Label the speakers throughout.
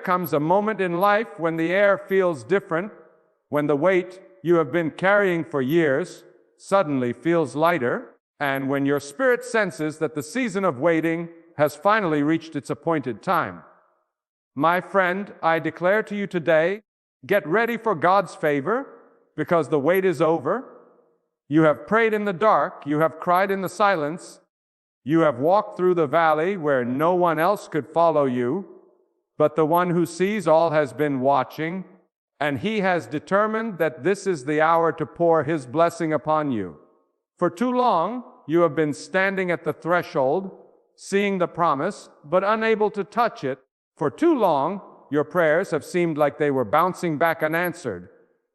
Speaker 1: Comes a moment in life when the air feels different, when the weight you have been carrying for years suddenly feels lighter, and when your spirit senses that the season of waiting has finally reached its appointed time. My friend, I declare to you today, get ready for God's favor, because the wait is over. You have prayed in the dark, you have cried in the silence, you have walked through the valley where no one else could follow you, but the one who sees all has been watching, and he has determined that this is the hour to pour his blessing upon you. For too long, you have been standing at the threshold, seeing the promise, but unable to touch it. For too long, your prayers have seemed like they were bouncing back unanswered.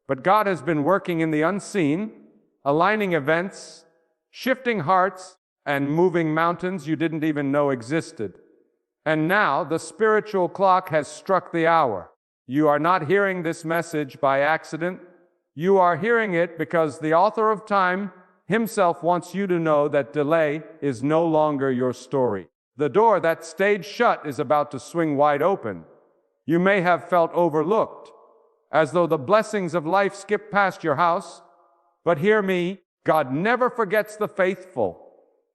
Speaker 1: But God has been working in the unseen, aligning events, shifting hearts, and moving mountains you didn't even know existed. And now the spiritual clock has struck the hour. You are not hearing this message by accident. You are hearing it because the author of time himself wants you to know that delay is no longer your story. The door that stayed shut is about to swing wide open. You may have felt overlooked, as though the blessings of life skipped past your house. But hear me, God never forgets the faithful.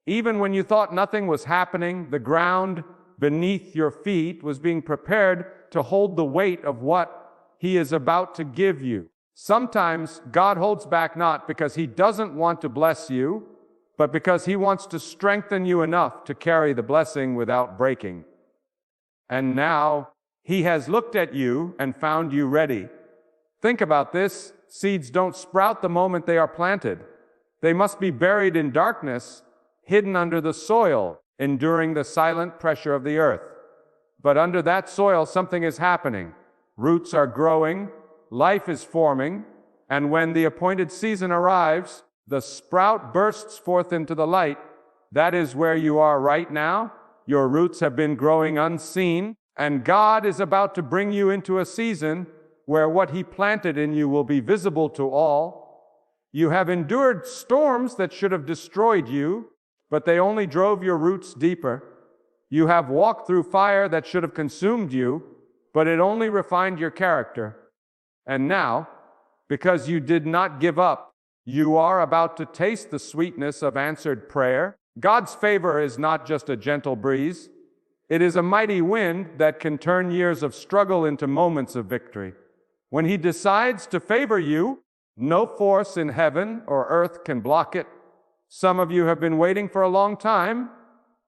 Speaker 1: Even when you thought nothing was happening, the ground beneath your feet was being prepared to hold the weight of what He is about to give you. Sometimes God holds back not because He doesn't want to bless you, but because He wants to strengthen you enough to carry the blessing without breaking. And now He has looked at you and found you ready. Think about this. Seeds don't sprout the moment they are planted. They must be buried in darkness, hidden under the soil, enduring the silent pressure of the earth. But under that soil, something is happening. Roots are growing, life is forming, and when the appointed season arrives, the sprout bursts forth into the light. That is where you are right now. Your roots have been growing unseen, and God is about to bring you into a season where what He planted in you will be visible to all. You have endured storms that should have destroyed you, but they only drove your roots deeper. You have walked through fire that should have consumed you, but it only refined your character. And now, because you did not give up, you are about to taste the sweetness of answered prayer. God's favor is not just a gentle breeze. It is a mighty wind that can turn years of struggle into moments of victory. When He decides to favor you, no force in heaven or earth can block it. Some of you have been waiting for a long time,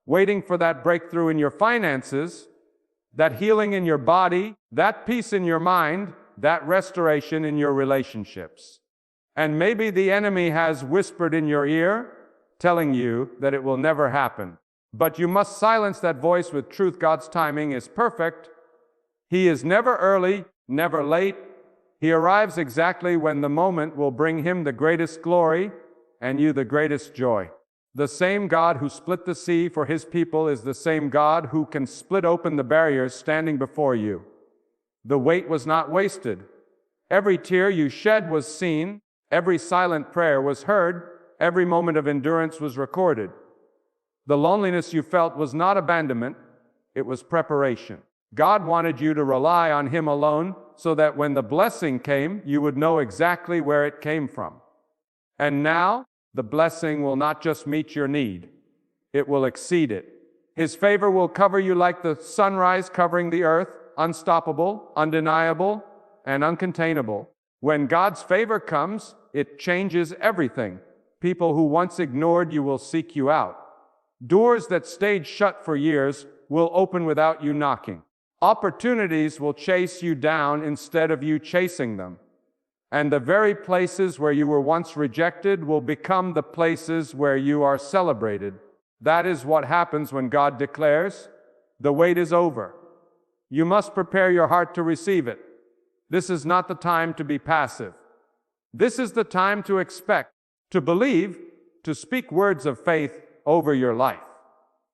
Speaker 1: waiting for that breakthrough in your finances, that healing in your body, that peace in your mind, that restoration in your relationships. And maybe the enemy has whispered in your ear, telling you that it will never happen. But you must silence that voice with truth. God's timing is perfect. He is never early, never late. He arrives exactly when the moment will bring Him the greatest glory and you the greatest joy. The same God who split the sea for His people is the same God who can split open the barriers standing before you. The wait was not wasted. Every tear you shed was seen. Every silent prayer was heard. Every moment of endurance was recorded. The loneliness you felt was not abandonment. It was preparation. God wanted you to rely on Him alone so that when the blessing came, you would know exactly where it came from. And now, the blessing will not just meet your need. It will exceed it. His favor will cover you like the sunrise covering the earth, unstoppable, undeniable, and uncontainable. When God's favor comes, it changes everything. People who once ignored you will seek you out. Doors that stayed shut for years will open without you knocking. Opportunities will chase you down instead of you chasing them. And the very places where you were once rejected will become the places where you are celebrated. That is what happens when God declares, the wait is over. You must prepare your heart to receive it. This is not the time to be passive. This is the time to expect, to believe, to speak words of faith over your life.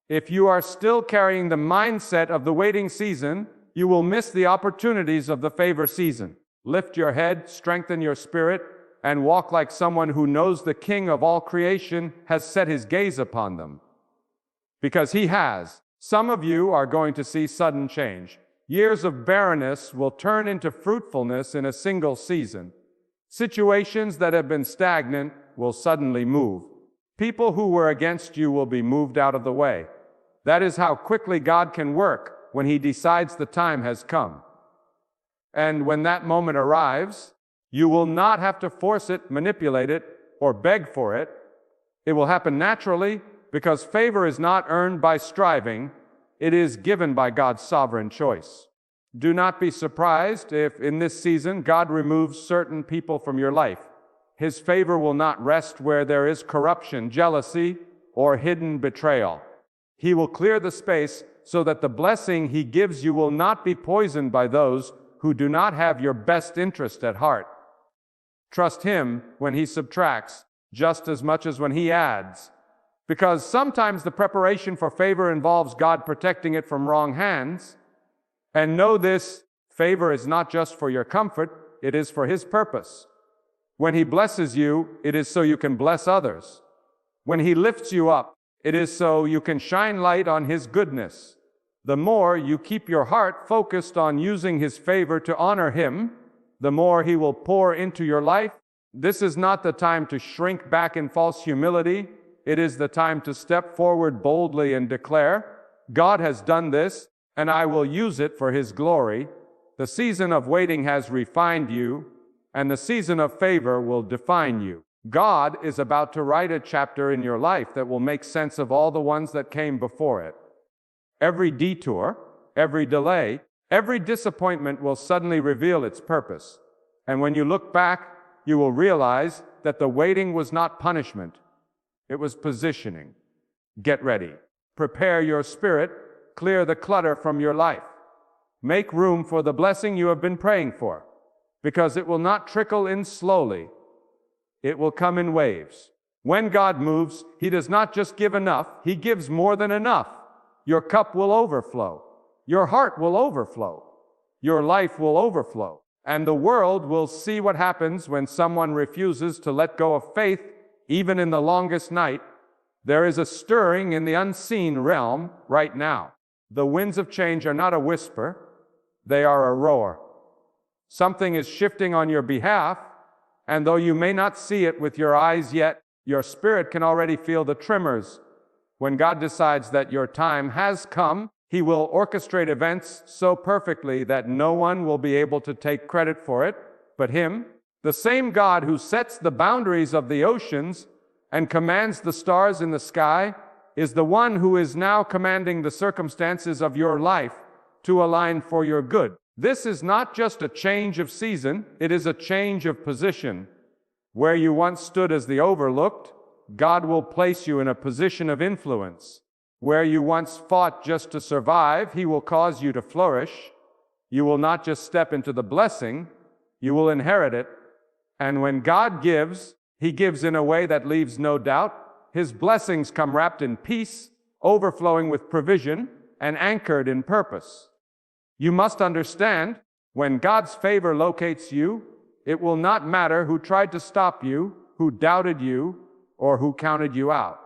Speaker 1: If you are still carrying the mindset of the waiting season, you will miss the opportunities of the favor season. Lift your head, strengthen your spirit, and walk like someone who knows the King of all creation has set His gaze upon them. Because He has. Some of you are going to see sudden change. Years of barrenness will turn into fruitfulness in a single season. Situations that have been stagnant will suddenly move. People who were against you will be moved out of the way. That is how quickly God can work when He decides the time has come. And when that moment arrives, you will not have to force it, manipulate it, or beg for it. It will happen naturally because favor is not earned by striving. It is given by God's sovereign choice. Do not be surprised if in this season God removes certain people from your life. His favor will not rest where there is corruption, jealousy, or hidden betrayal. He will clear the space so that the blessing He gives you will not be poisoned by those who do not have your best interest at heart. Trust Him when He subtracts just as much as when He adds, because sometimes the preparation for favor involves God protecting it from wrong hands. And know this, favor is not just for your comfort, it is for His purpose. When He blesses you, it is so you can bless others. When He lifts you up, it is so you can shine light on His goodness. The more you keep your heart focused on using His favor to honor Him, the more He will pour into your life. This is not the time to shrink back in false humility. It is the time to step forward boldly and declare, God has done this, and I will use it for His glory. The season of waiting has refined you, and the season of favor will define you. God is about to write a chapter in your life that will make sense of all the ones that came before it. Every detour, every delay, every disappointment will suddenly reveal its purpose. And when you look back, you will realize that the waiting was not punishment. It was positioning. Get ready. Prepare your spirit. Clear the clutter from your life. Make room for the blessing you have been praying for, because it will not trickle in slowly. It will come in waves. When God moves, He does not just give enough, He gives more than enough. Your cup will overflow. Your heart will overflow. Your life will overflow. And the world will see what happens when someone refuses to let go of faith, even in the longest night. There is a stirring in the unseen realm right now. The winds of change are not a whisper, they are a roar. Something is shifting on your behalf, and though you may not see it with your eyes yet, your spirit can already feel the tremors. When God decides that your time has come, He will orchestrate events so perfectly that no one will be able to take credit for it but Him. The same God who sets the boundaries of the oceans and commands the stars in the sky is the one who is now commanding the circumstances of your life to align for your good. This is not just a change of season, it is a change of position. Where you once stood as the overlooked, God will place you in a position of influence. Where you once fought just to survive, He will cause you to flourish. You will not just step into the blessing, you will inherit it. And when God gives, He gives in a way that leaves no doubt. His blessings come wrapped in peace, overflowing with provision, and anchored in purpose. You must understand, when God's favor locates you, it will not matter who tried to stop you, who doubted you, or who counted you out.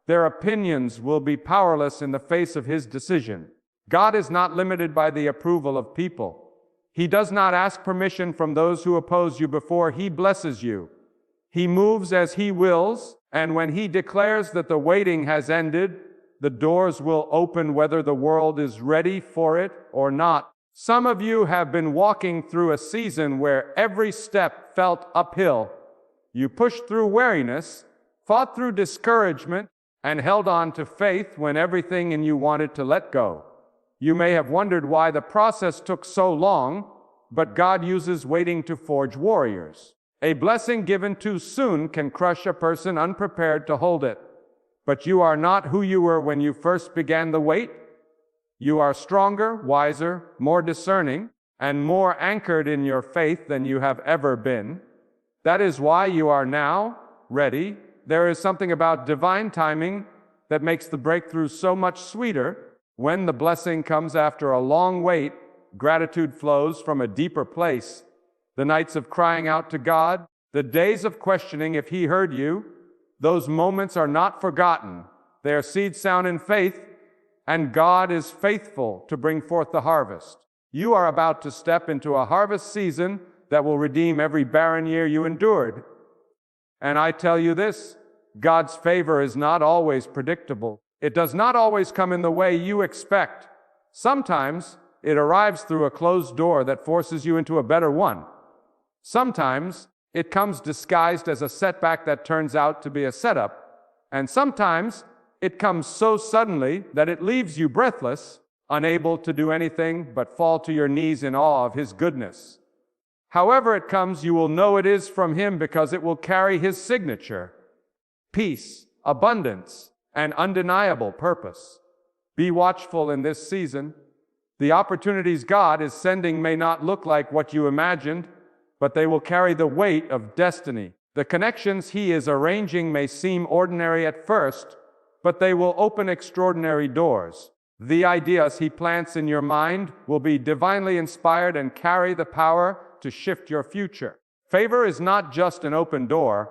Speaker 1: Their opinions will be powerless in the face of His decision. God is not limited by the approval of people. He does not ask permission from those who oppose you before He blesses you. He moves as He wills, and when He declares that the waiting has ended, the doors will open whether the world is ready for it or not. Some of you have been walking through a season where every step felt uphill. You pushed through weariness, fought through discouragement, and held on to faith when everything in you wanted to let go. You may have wondered why the process took so long, but God uses waiting to forge warriors. A blessing given too soon can crush a person unprepared to hold it. But you are not who you were when you first began the wait. You are stronger, wiser, more discerning, and more anchored in your faith than you have ever been. That is why you are now ready. There is something about divine timing that makes the breakthrough so much sweeter. When the blessing comes after a long wait, gratitude flows from a deeper place. The nights of crying out to God, the days of questioning if He heard you, those moments are not forgotten. They are seeds sown in faith, and God is faithful to bring forth the harvest. You are about to step into a harvest season that will redeem every barren year you endured. And I tell you this, God's favor is not always predictable. It does not always come in the way you expect. Sometimes it arrives through a closed door that forces you into a better one. Sometimes it comes disguised as a setback that turns out to be a setup. And sometimes it comes so suddenly that it leaves you breathless, unable to do anything but fall to your knees in awe of His goodness. However it comes, you will know it is from Him because it will carry His signature: peace, abundance, and undeniable purpose. Be watchful in this season. The opportunities God is sending may not look like what you imagined, but they will carry the weight of destiny. The connections He is arranging may seem ordinary at first, but they will open extraordinary doors. The ideas He plants in your mind will be divinely inspired and carry the power to shift your future. Favor is not just an open door.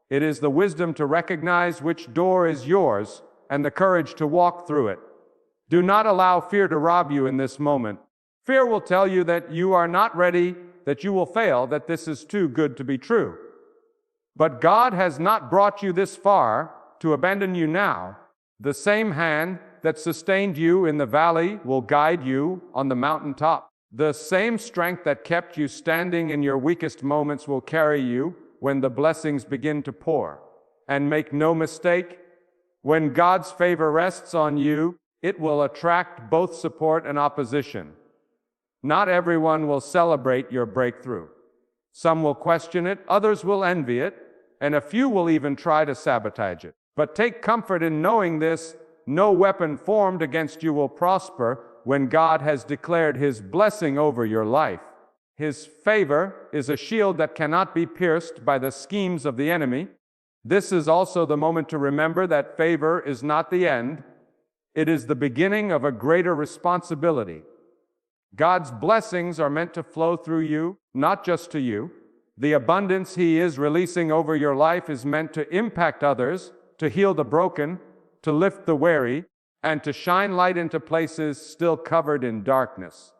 Speaker 1: It is the wisdom to recognize which door is yours and the courage to walk through it. Do not allow fear to rob you in this moment. Fear will tell you that you are not ready, that you will fail, that this is too good to be true. But God has not brought you this far to abandon you now. The same hand that sustained you in the valley will guide you on the mountaintop. The same strength that kept you standing in your weakest moments will carry you when the blessings begin to pour. And make no mistake, when God's favor rests on you, it will attract both support and opposition. Not everyone will celebrate your breakthrough. Some will question it, others will envy it, and a few will even try to sabotage it. But take comfort in knowing this: no weapon formed against you will prosper when God has declared His blessing over your life. His favor is a shield that cannot be pierced by the schemes of the enemy. This is also the moment to remember that favor is not the end. It is the beginning of a greater responsibility. God's blessings are meant to flow through you, not just to you. The abundance He is releasing over your life is meant to impact others, to heal the broken, to lift the weary, and to shine light into places still covered in darkness.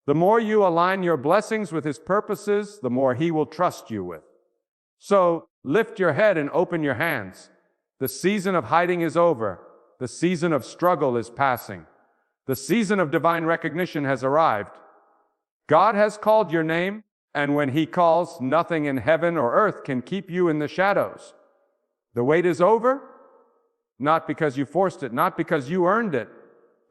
Speaker 1: The more you align your blessings with His purposes, the more He will trust you with. So, lift your head and open your hands. The season of hiding is over. The season of struggle is passing. The season of divine recognition has arrived. God has called your name, and when He calls, nothing in heaven or earth can keep you in the shadows. The wait is over, not because you forced it, not because you earned it,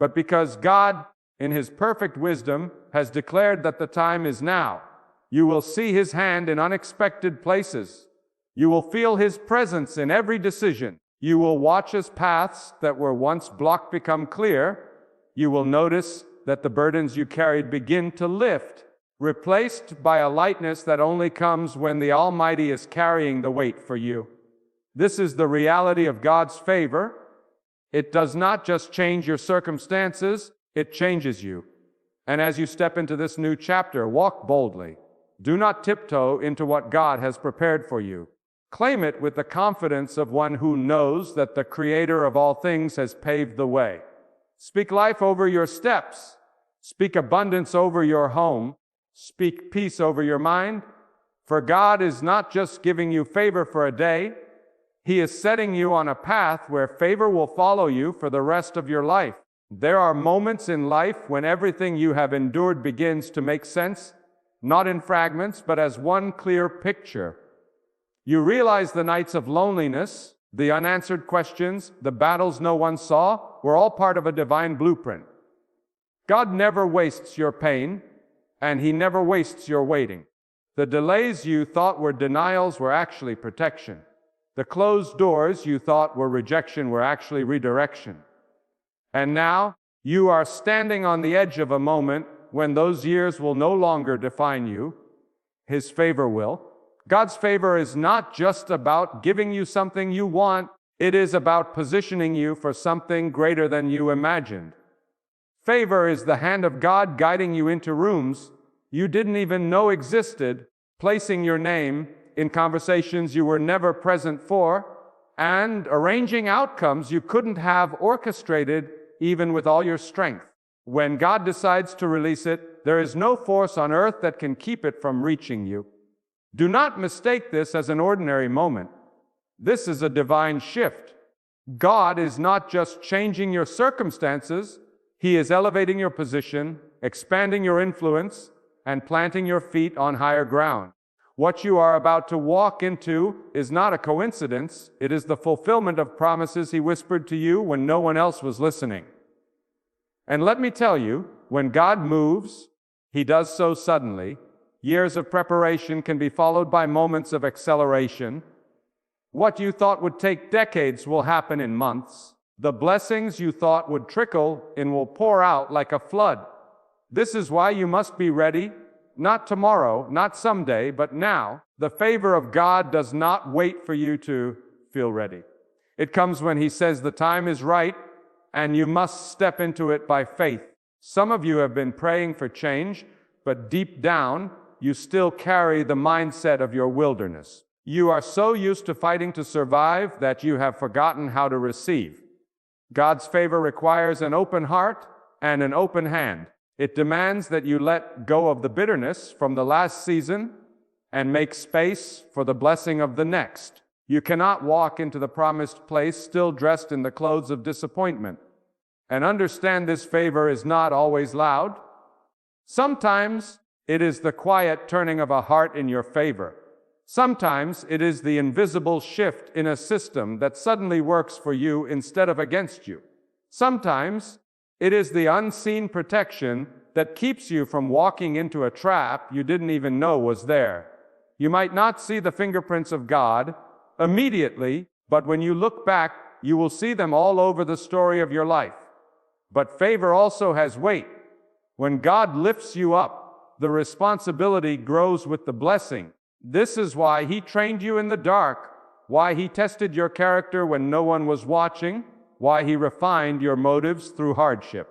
Speaker 1: but because God, in His perfect wisdom, has declared that the time is now. You will see His hand in unexpected places. You will feel His presence in every decision. You will watch as paths that were once blocked become clear. You will notice that the burdens you carried begin to lift, replaced by a lightness that only comes when the Almighty is carrying the weight for you. This is the reality of God's favor. It does not just change your circumstances, it changes you. And as you step into this new chapter, walk boldly. Do not tiptoe into what God has prepared for you. Claim it with the confidence of one who knows that the Creator of all things has paved the way. Speak life over your steps. Speak abundance over your home. Speak peace over your mind. For God is not just giving you favor for a day. He is setting you on a path where favor will follow you for the rest of your life. There are moments in life when everything you have endured begins to make sense, not in fragments, but as one clear picture. You realize the nights of loneliness, the unanswered questions, the battles no one saw, were all part of a divine blueprint. God never wastes your pain, and He never wastes your waiting. The delays you thought were denials were actually protection. The closed doors you thought were rejection were actually redirection. And now, you are standing on the edge of a moment when those years will no longer define you. His favor will. God's favor is not just about giving you something you want. It is about positioning you for something greater than you imagined. Favor is the hand of God guiding you into rooms you didn't even know existed, placing your name in conversations you were never present for, and arranging outcomes you couldn't have orchestrated even with all your strength. When God decides to release it, there is no force on earth that can keep it from reaching you. Do not mistake this as an ordinary moment. This is a divine shift. God is not just changing your circumstances, He is elevating your position, expanding your influence, and planting your feet on higher ground. What you are about to walk into is not a coincidence. It is the fulfillment of promises He whispered to you when no one else was listening. And let me tell you, when God moves, He does so suddenly. Years of preparation can be followed by moments of acceleration. What you thought would take decades will happen in months. The blessings you thought would trickle in will pour out like a flood. This is why you must be ready, not tomorrow, not someday, but now. The favor of God does not wait for you to feel ready. It comes when He says the time is right, and you must step into it by faith. Some of you have been praying for change, but deep down, you still carry the mindset of your wilderness. You are so used to fighting to survive that you have forgotten how to receive. God's favor requires an open heart and an open hand. It demands that you let go of the bitterness from the last season and make space for the blessing of the next. You cannot walk into the promised place still dressed in the clothes of disappointment. And understand this favor is not always loud. Sometimes it is the quiet turning of a heart in your favor. Sometimes it is the invisible shift in a system that suddenly works for you instead of against you. Sometimes it is the unseen protection that keeps you from walking into a trap you didn't even know was there. You might not see the fingerprints of God immediately, but when you look back, you will see them all over the story of your life. But favor also has weight. When God lifts you up, the responsibility grows with the blessing. This is why He trained you in the dark, why He tested your character when no one was watching, why He refined your motives through hardship.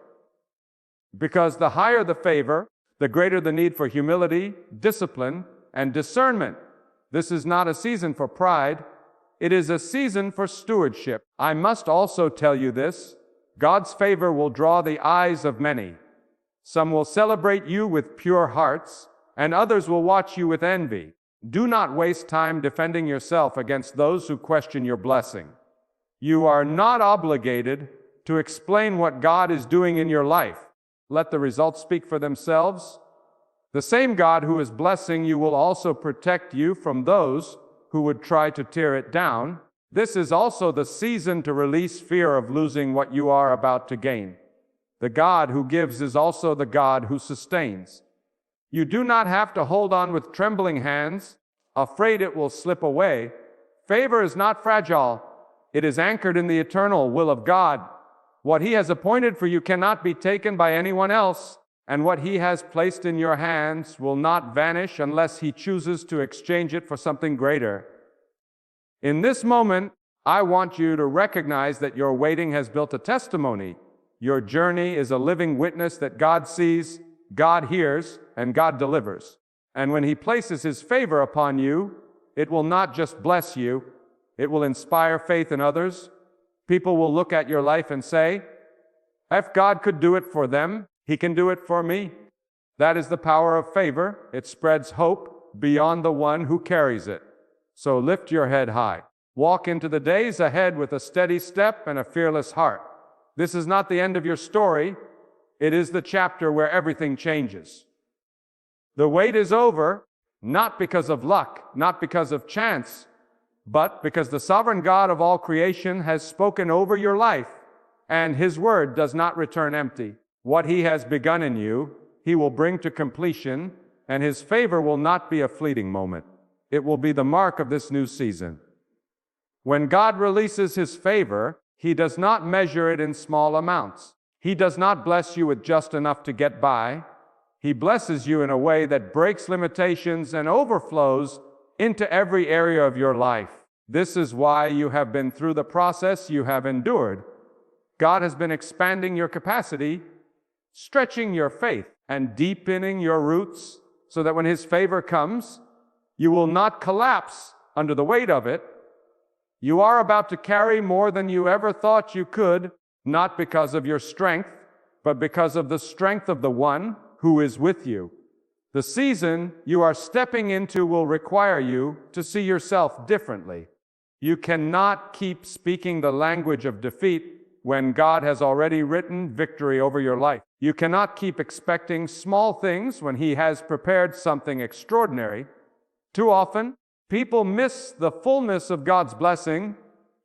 Speaker 1: Because the higher the favor, the greater the need for humility, discipline, and discernment. This is not a season for pride. It is a season for stewardship. I must also tell you this: God's favor will draw the eyes of many. Some will celebrate you with pure hearts, and others will watch you with envy. Do not waste time defending yourself against those who question your blessing. You are not obligated to explain what God is doing in your life. Let the results speak for themselves. The same God who is blessing you will also protect you from those who would try to tear it down. This is also the season to release fear of losing what you are about to gain. The God who gives is also the God who sustains. You do not have to hold on with trembling hands, afraid it will slip away. Favor is not fragile. It is anchored in the eternal will of God. What He has appointed for you cannot be taken by anyone else, and what He has placed in your hands will not vanish unless He chooses to exchange it for something greater. In this moment, I want you to recognize that your waiting has built a testimony. Your journey is a living witness that God sees, God hears, and God delivers. And when He places His favor upon you, it will not just bless you, it will inspire faith in others. People will look at your life and say, if God could do it for them, He can do it for me. That is the power of favor. It spreads hope beyond the one who carries it. So lift your head high. Walk into the days ahead with a steady step and a fearless heart. This is not the end of your story. It is the chapter where everything changes. The wait is over, not because of luck, not because of chance, but because the sovereign God of all creation has spoken over your life, and His word does not return empty. What He has begun in you, He will bring to completion, and His favor will not be a fleeting moment. It will be the mark of this new season. When God releases His favor, He does not measure it in small amounts. He does not bless you with just enough to get by. He blesses you in a way that breaks limitations and overflows into every area of your life. This is why you have been through the process you have endured. God has been expanding your capacity, stretching your faith, and deepening your roots so that when His favor comes, you will not collapse under the weight of it. You are about to carry more than you ever thought you could, not because of your strength, but because of the strength of the one who is with you. The season you are stepping into will require you to see yourself differently. You cannot keep speaking the language of defeat when God has already written victory over your life. You cannot keep expecting small things when He has prepared something extraordinary. Too often, people miss the fullness of God's blessing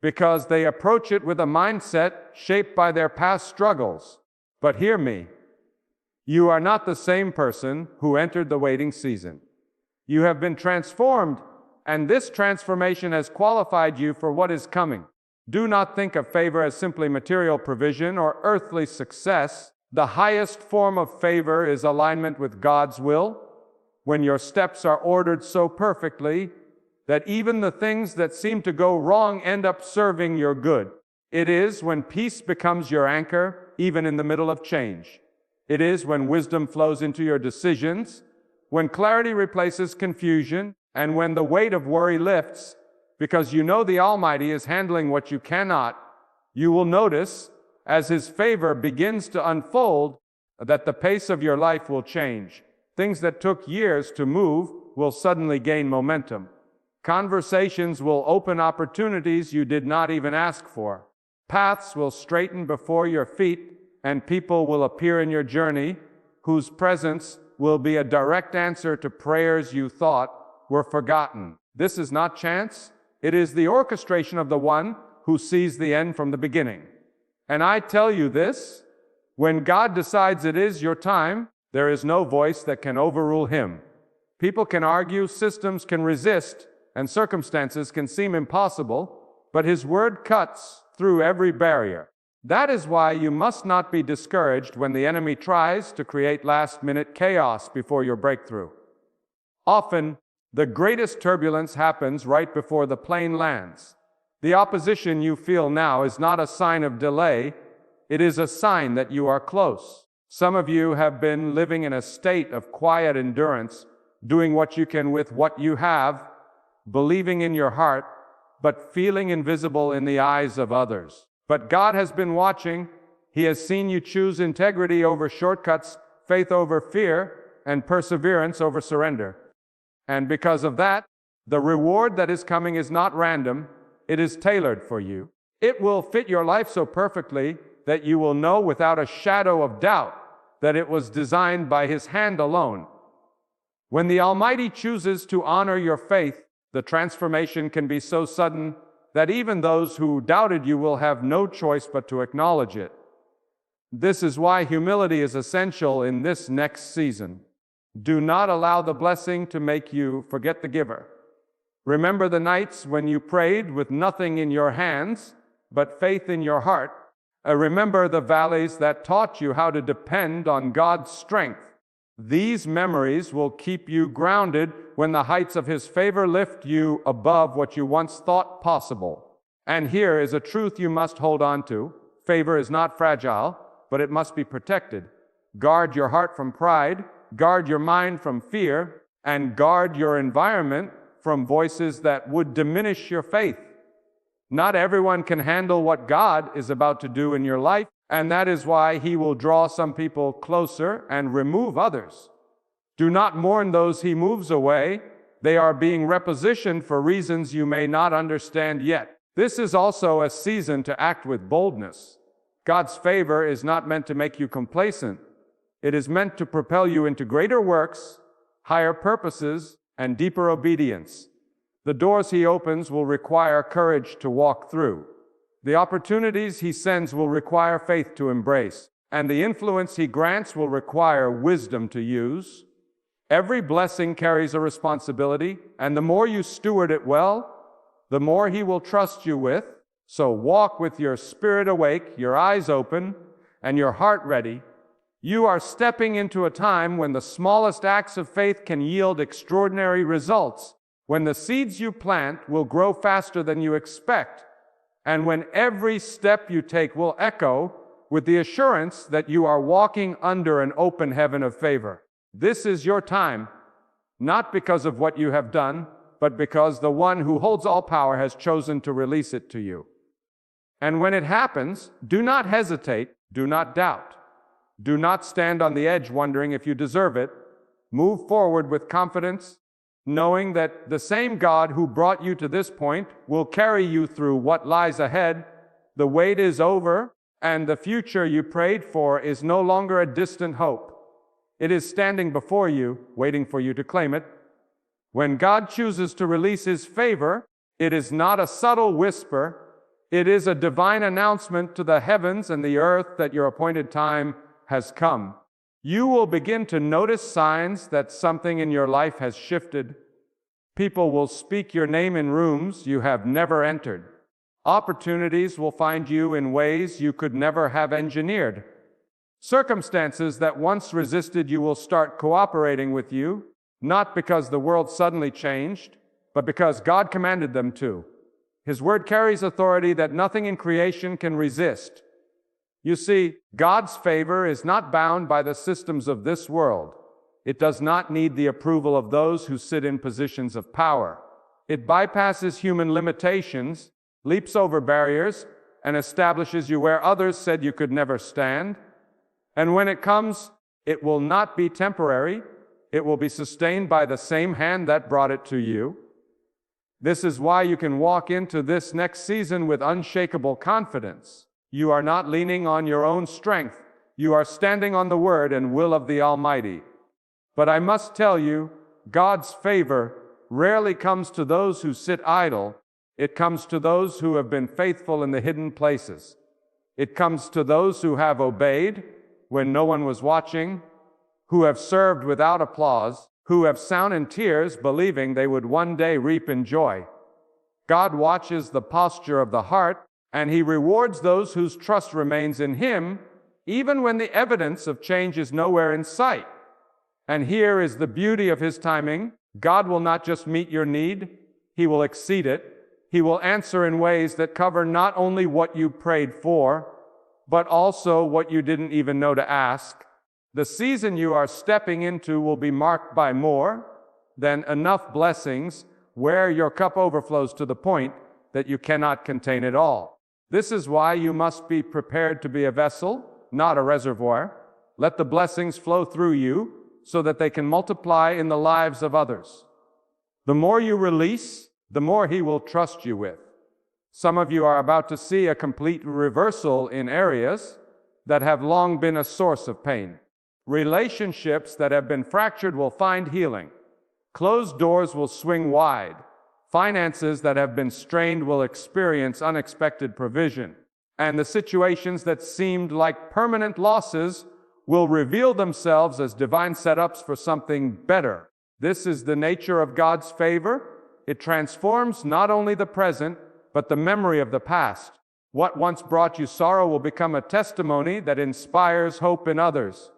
Speaker 1: because they approach it with a mindset shaped by their past struggles. But hear me, you are not the same person who entered the waiting season. You have been transformed, and this transformation has qualified you for what is coming. Do not think of favor as simply material provision or earthly success. The highest form of favor is alignment with God's will, when your steps are ordered so perfectly that even the things that seem to go wrong end up serving your good. It is when peace becomes your anchor, even in the middle of change. It is when wisdom flows into your decisions, when clarity replaces confusion, and when the weight of worry lifts, because you know the Almighty is handling what you cannot. You will notice, as His favor begins to unfold, that the pace of your life will change. Things that took years to move will suddenly gain momentum. Conversations will open opportunities you did not even ask for. Paths will straighten before your feet, and people will appear in your journey whose presence will be a direct answer to prayers you thought were forgotten. This is not chance. It is the orchestration of the one who sees the end from the beginning. And I tell you this, when God decides it is your time, there is no voice that can overrule Him. People can argue, systems can resist, and circumstances can seem impossible, but His word cuts through every barrier. That is why you must not be discouraged when the enemy tries to create last-minute chaos before your breakthrough. Often, the greatest turbulence happens right before the plane lands. The opposition you feel now is not a sign of delay, it is a sign that you are close. Some of you have been living in a state of quiet endurance, doing what you can with what you have, believing in your heart, but feeling invisible in the eyes of others. But God has been watching. He has seen you choose integrity over shortcuts, faith over fear, and perseverance over surrender. And because of that, the reward that is coming is not random, it is tailored for you. It will fit your life so perfectly that you will know without a shadow of doubt that it was designed by His hand alone. When the Almighty chooses to honor your faith, the transformation can be so sudden that even those who doubted you will have no choice but to acknowledge it. This is why humility is essential in this next season. Do not allow the blessing to make you forget the giver. Remember the nights when you prayed with nothing in your hands, but faith in your heart. Remember the valleys that taught you how to depend on God's strength. These memories will keep you grounded when the heights of His favor lift you above what you once thought possible. And here is a truth you must hold on to. Favor is not fragile, but it must be protected. Guard your heart from pride, guard your mind from fear, and guard your environment from voices that would diminish your faith. Not everyone can handle what God is about to do in your life, and that is why He will draw some people closer and remove others. Do not mourn those He moves away. They are being repositioned for reasons you may not understand yet. This is also a season to act with boldness. God's favor is not meant to make you complacent. It is meant to propel you into greater works, higher purposes, and deeper obedience. The doors He opens will require courage to walk through. The opportunities He sends will require faith to embrace, and the influence He grants will require wisdom to use. Every blessing carries a responsibility, and the more you steward it well, the more He will trust you with. So walk with your spirit awake, your eyes open, and your heart ready. You are stepping into a time when the smallest acts of faith can yield extraordinary results, when the seeds you plant will grow faster than you expect, and when every step you take will echo with the assurance that you are walking under an open heaven of favor. This is your time, not because of what you have done, but because the one who holds all power has chosen to release it to you. And when it happens, do not hesitate, do not doubt. Do not stand on the edge wondering if you deserve it. Move forward with confidence, knowing that the same God who brought you to this point will carry you through what lies ahead. The wait is over, and the future you prayed for is no longer a distant hope. It is standing before you, waiting for you to claim it. When God chooses to release His favor, it is not a subtle whisper. It is a divine announcement to the heavens and the earth that your appointed time has come. You will begin to notice signs that something in your life has shifted. People will speak your name in rooms you have never entered. Opportunities will find you in ways you could never have engineered. Circumstances that once resisted you will start cooperating with you, not because the world suddenly changed, but because God commanded them to. His word carries authority that nothing in creation can resist. You see, God's favor is not bound by the systems of this world. It does not need the approval of those who sit in positions of power. It bypasses human limitations, leaps over barriers, and establishes you where others said you could never stand. And when it comes, it will not be temporary. It will be sustained by the same hand that brought it to you. This is why you can walk into this next season with unshakable confidence. You are not leaning on your own strength. You are standing on the word and will of the Almighty. But I must tell you, God's favor rarely comes to those who sit idle. It comes to those who have been faithful in the hidden places. It comes to those who have obeyed when no one was watching, who have served without applause, who have sown in tears believing they would one day reap in joy. God watches the posture of the heart, and He rewards those whose trust remains in Him, even when the evidence of change is nowhere in sight. And here is the beauty of His timing. God will not just meet your need, He will exceed it. He will answer in ways that cover not only what you prayed for, but also what you didn't even know to ask. The season you are stepping into will be marked by more than enough blessings, where your cup overflows to the point that you cannot contain it all. This is why you must be prepared to be a vessel, not a reservoir. Let the blessings flow through you so that they can multiply in the lives of others. The more you release, the more He will trust you with. Some of you are about to see a complete reversal in areas that have long been a source of pain. Relationships that have been fractured will find healing. Closed doors will swing wide. Finances that have been strained will experience unexpected provision. And the situations that seemed like permanent losses will reveal themselves as divine setups for something better. This is the nature of God's favor. It transforms not only the present, but the memory of the past. What once brought you sorrow will become a testimony that inspires hope in others.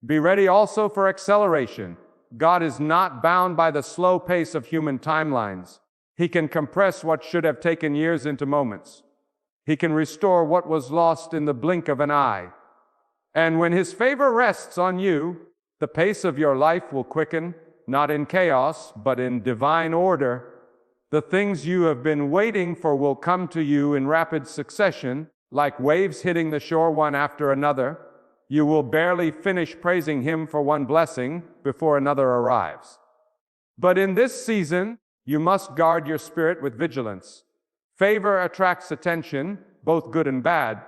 Speaker 1: Be ready also for acceleration. God is not bound by the slow pace of human timelines. He can compress what should have taken years into moments. He can restore what was lost in the blink of an eye. And when His favor rests on you, the pace of your life will quicken, not in chaos, but in divine order. The things you have been waiting for will come to you in rapid succession, like waves hitting the shore one after another. You will barely finish praising Him for one blessing before another arrives. But in this season, you must guard your spirit with vigilance. Favor attracts attention, both good and bad.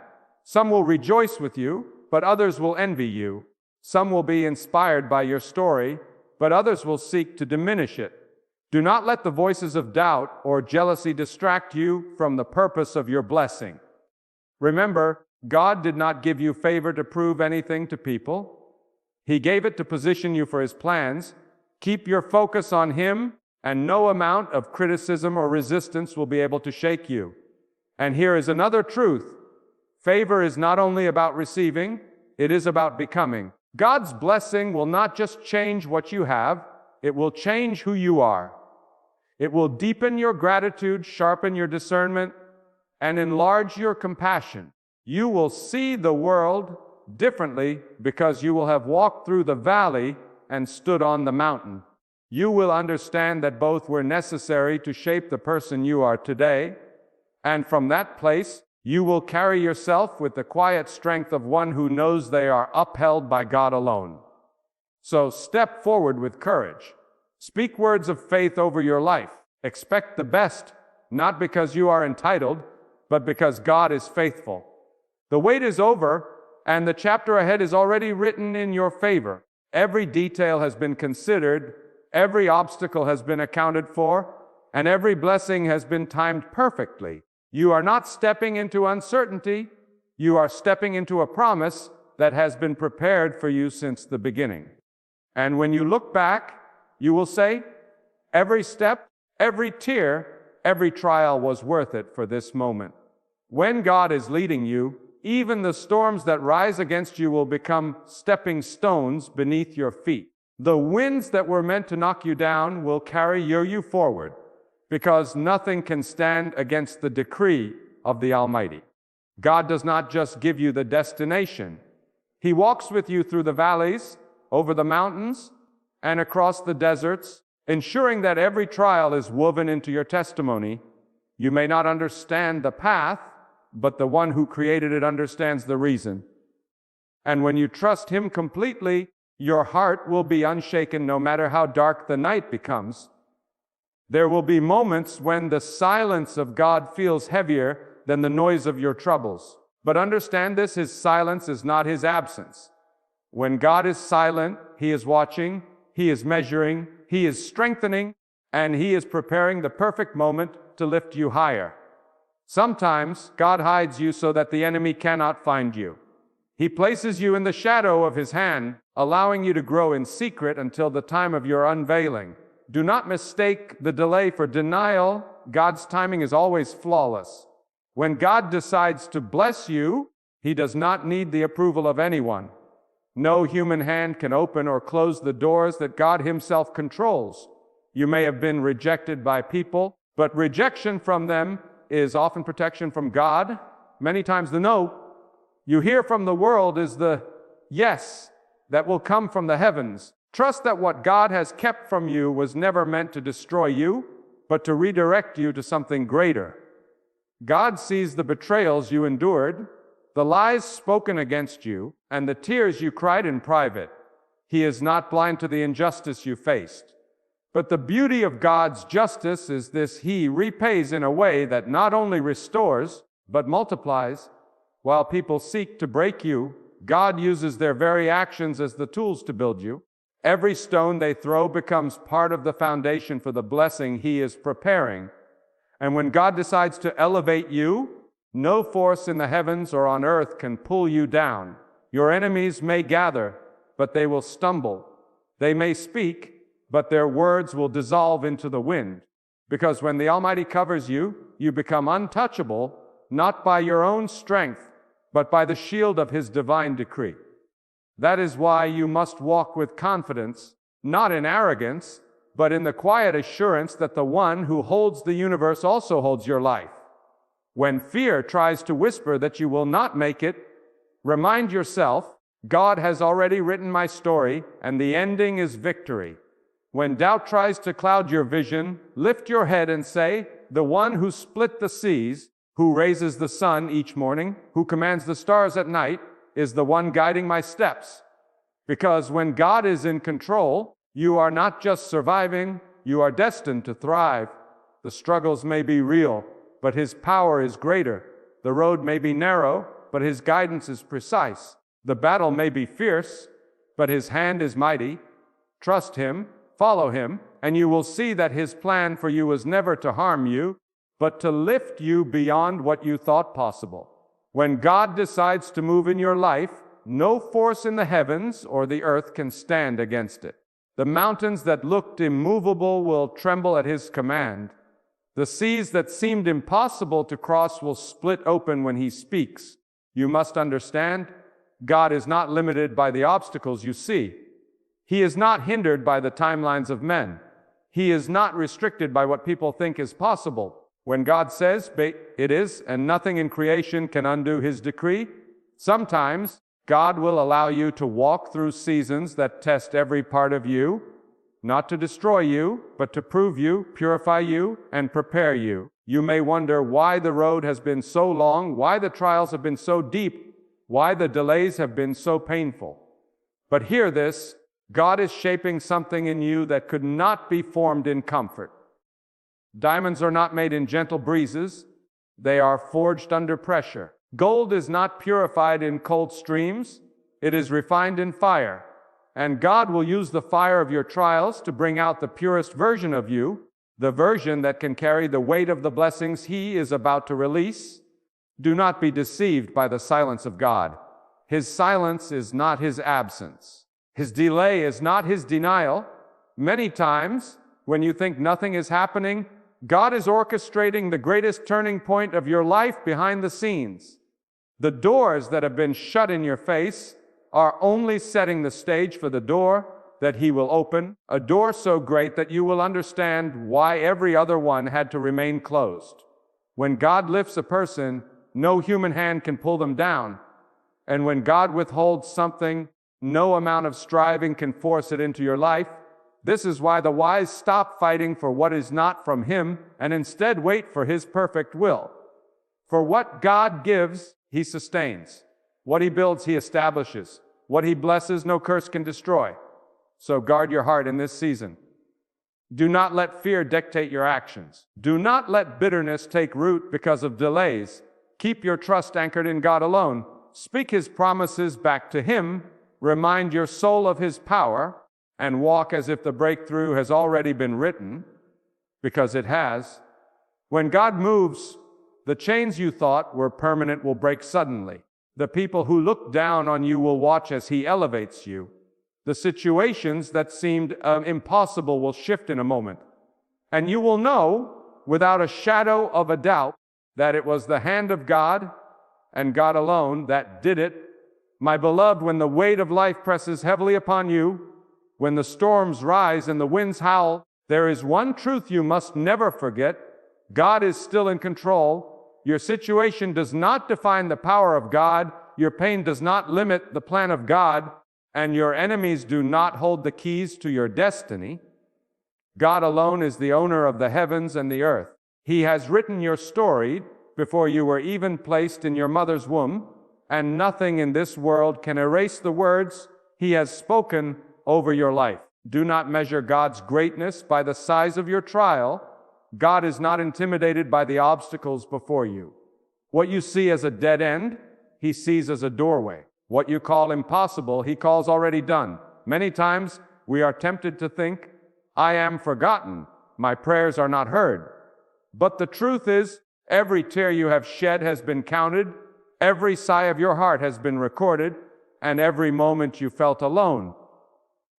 Speaker 1: Some will rejoice with you, but others will envy you. Some will be inspired by your story, but others will seek to diminish it. Do not let the voices of doubt or jealousy distract you from the purpose of your blessing. Remember, God did not give you favor to prove anything to people. He gave it to position you for His plans. Keep your focus on Him, and no amount of criticism or resistance will be able to shake you. And here is another truth. Favor is not only about receiving, it is about becoming. God's blessing will not just change what you have, it will change who you are. It will deepen your gratitude, sharpen your discernment, and enlarge your compassion. You will see the world differently because you will have walked through the valley and stood on the mountain. You will understand that both were necessary to shape the person you are today, and from that place, You will carry yourself with the quiet strength of one who knows they are upheld by God alone. So step forward with courage. Speak words of faith over your life. Expect the best, not because you are entitled, but because God is faithful. The wait is over, and the chapter ahead is already written in your favor. Every detail has been considered, every obstacle has been accounted for, and every blessing has been timed perfectly. You are not stepping into uncertainty, you are stepping into a promise that has been prepared for you since the beginning. And when you look back, you will say, every step, every tear, every trial was worth it for this moment. When God is leading you, even the storms that rise against you will become stepping stones beneath your feet. The winds that were meant to knock you down will carry you forward, because nothing can stand against the decree of the Almighty. God does not just give you the destination. He walks with you through the valleys, over the mountains, and across the deserts, ensuring that every trial is woven into your testimony. You may not understand the path, but the one who created it understands the reason. And when you trust Him completely, your heart will be unshaken no matter how dark the night becomes. There will be moments when the silence of God feels heavier than the noise of your troubles. But understand this, His silence is not His absence. When God is silent, He is watching, He is measuring, He is strengthening, and He is preparing the perfect moment to lift you higher. Sometimes God hides you so that the enemy cannot find you. He places you in the shadow of His hand, allowing you to grow in secret until the time of your unveiling. Do not mistake the delay for denial. God's timing is always flawless. When God decides to bless you, He does not need the approval of anyone. No human hand can open or close the doors that God Himself controls. You may have been rejected by people, but rejection from them is often protection from God. Many times the no you hear from the world is the yes that will come from the heavens. Trust that what God has kept from you was never meant to destroy you, but to redirect you to something greater. God sees the betrayals you endured, the lies spoken against you, and the tears you cried in private. He is not blind to the injustice you faced. But the beauty of God's justice is this: He repays in a way that not only restores, but multiplies. While people seek to break you, God uses their very actions as the tools to build you. Every stone they throw becomes part of the foundation for the blessing He is preparing. And when God decides to elevate you, no force in the heavens or on earth can pull you down. Your enemies may gather, but they will stumble. They may speak, but their words will dissolve into the wind. Because when the Almighty covers you, you become untouchable, not by your own strength, but by the shield of His divine decree. That is why you must walk with confidence, not in arrogance, but in the quiet assurance that the one who holds the universe also holds your life. When fear tries to whisper that you will not make it, remind yourself, God has already written my story, and the ending is victory. When doubt tries to cloud your vision, lift your head and say, the one who split the seas, who raises the sun each morning, who commands the stars at night, is the one guiding my steps. Because when God is in control, you are not just surviving, you are destined to thrive. The struggles may be real, but His power is greater. The road may be narrow, but His guidance is precise. The battle may be fierce, but His hand is mighty. Trust Him, follow Him, and you will see that His plan for you was never to harm you, but to lift you beyond what you thought possible. When God decides to move in your life, no force in the heavens or the earth can stand against it. The mountains that looked immovable will tremble at His command. The seas that seemed impossible to cross will split open when He speaks. You must understand, God is not limited by the obstacles you see. He is not hindered by the timelines of men. He is not restricted by what people think is possible. When God says, it is, and nothing in creation can undo His decree, sometimes God will allow you to walk through seasons that test every part of you, not to destroy you, but to prove you, purify you, and prepare you. You may wonder why the road has been so long, why the trials have been so deep, why the delays have been so painful. But hear this, God is shaping something in you that could not be formed in comfort. Diamonds are not made in gentle breezes, they are forged under pressure. Gold is not purified in cold streams, it is refined in fire. And God will use the fire of your trials to bring out the purest version of you, the version that can carry the weight of the blessings He is about to release. Do not be deceived by the silence of God. His silence is not His absence. His delay is not His denial. Many times, when you think nothing is happening, God is orchestrating the greatest turning point of your life behind the scenes. The doors that have been shut in your face are only setting the stage for the door that He will open, a door so great that you will understand why every other one had to remain closed. When God lifts a person, no human hand can pull them down. And when God withholds something, no amount of striving can force it into your life. This is why the wise stop fighting for what is not from Him and instead wait for His perfect will. For what God gives, He sustains. What He builds, He establishes. What He blesses, no curse can destroy. So guard your heart in this season. Do not let fear dictate your actions. Do not let bitterness take root because of delays. Keep your trust anchored in God alone. Speak His promises back to Him. Remind your soul of His power, and walk as if the breakthrough has already been written, because it has. When God moves, the chains you thought were permanent will break suddenly. The people who look down on you will watch as He elevates you. The situations that seemed impossible will shift in a moment. And you will know, without a shadow of a doubt, that it was the hand of God, and God alone, that did it. My beloved, when the weight of life presses heavily upon you, when the storms rise and the winds howl, there is one truth you must never forget. God is still in control. Your situation does not define the power of God. Your pain does not limit the plan of God. And your enemies do not hold the keys to your destiny. God alone is the owner of the heavens and the earth. He has written your story before you were even placed in your mother's womb, and nothing in this world can erase the words He has spoken over your life. Do not measure God's greatness by the size of your trial. God is not intimidated by the obstacles before you. What you see as a dead end, He sees as a doorway. What you call impossible, He calls already done. Many times we are tempted to think, I am forgotten, my prayers are not heard. But the truth is, every tear you have shed has been counted, every sigh of your heart has been recorded, and every moment you felt alone.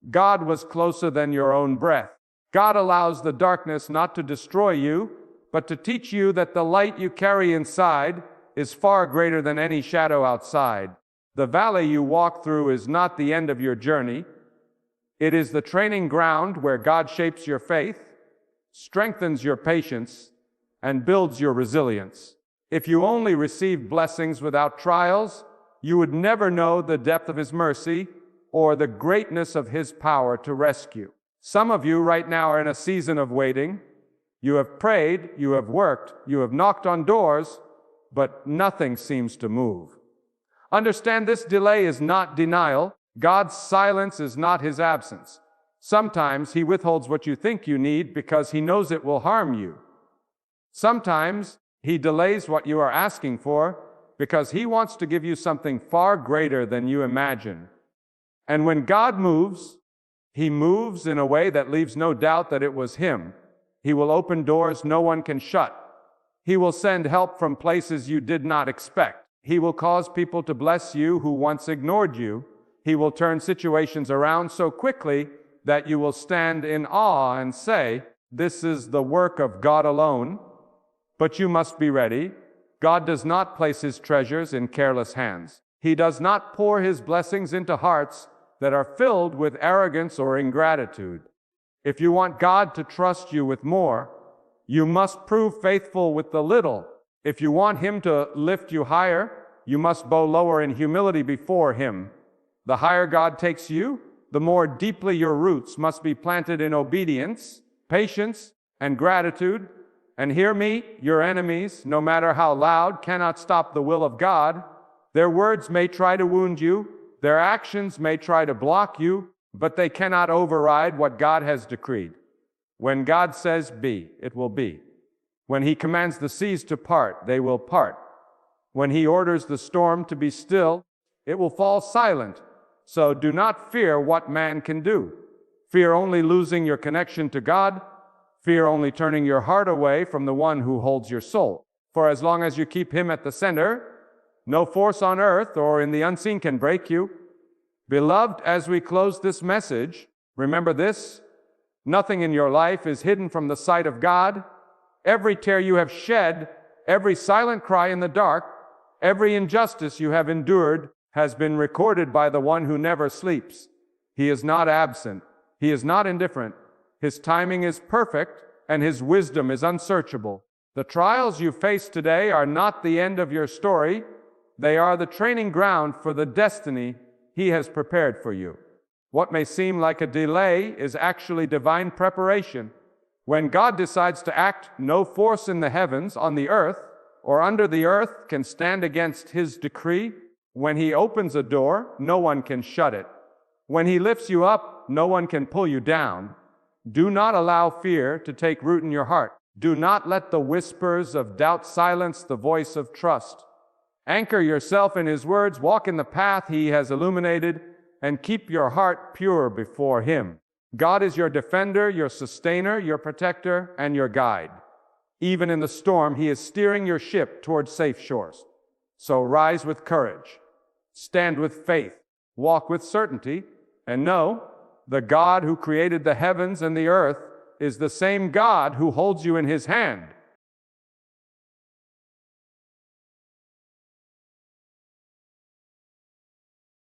Speaker 1: God was closer than your own breath. God allows the darkness not to destroy you, but to teach you that the light you carry inside is far greater than any shadow outside. The valley you walk through is not the end of your journey. It is the training ground where God shapes your faith, strengthens your patience, and builds your resilience. If you only received blessings without trials, you would never know the depth of His mercy or the greatness of His power to rescue. Some of you right now are in a season of waiting. You have prayed, you have worked, you have knocked on doors, but nothing seems to move. Understand, this delay is not denial. God's silence is not His absence. Sometimes He withholds what you think you need because He knows it will harm you. Sometimes He delays what you are asking for because He wants to give you something far greater than you imagine. And when God moves, He moves in a way that leaves no doubt that it was Him. He will open doors no one can shut. He will send help from places you did not expect. He will cause people to bless you who once ignored you. He will turn situations around so quickly that you will stand in awe and say, "This is the work of God alone." But you must be ready. God does not place His treasures in careless hands. He does not pour His blessings into hearts that are filled with arrogance or ingratitude. If you want God to trust you with more, you must prove faithful with the little. If you want Him to lift you higher, you must bow lower in humility before Him. The higher God takes you, the more deeply your roots must be planted in obedience, patience, and gratitude. And hear me, your enemies, no matter how loud, cannot stop the will of God. Their words may try to wound you, their actions may try to block you, but they cannot override what God has decreed. When God says be, it will be. When He commands the seas to part, they will part. When He orders the storm to be still, it will fall silent. So do not fear what man can do. Fear only losing your connection to God. Fear only turning your heart away from the one who holds your soul. For as long as you keep Him at the center, no force on earth or in the unseen can break you. Beloved, as we close this message, remember this: nothing in your life is hidden from the sight of God. Every tear you have shed, every silent cry in the dark, every injustice you have endured has been recorded by the one who never sleeps. He is not absent. He is not indifferent. His timing is perfect, and His wisdom is unsearchable. The trials you face today are not the end of your story. They are the training ground for the destiny He has prepared for you. What may seem like a delay is actually divine preparation. When God decides to act, no force in the heavens, on the earth, or under the earth can stand against His decree. When He opens a door, no one can shut it. When He lifts you up, no one can pull you down. Do not allow fear to take root in your heart. Do not let the whispers of doubt silence the voice of trust. Anchor yourself in His words, walk in the path He has illuminated, and keep your heart pure before Him. God is your defender, your sustainer, your protector, and your guide. Even in the storm, He is steering your ship toward safe shores. So rise with courage, stand with faith, walk with certainty, and know the God who created the heavens and the earth is the same God who holds you in His hand.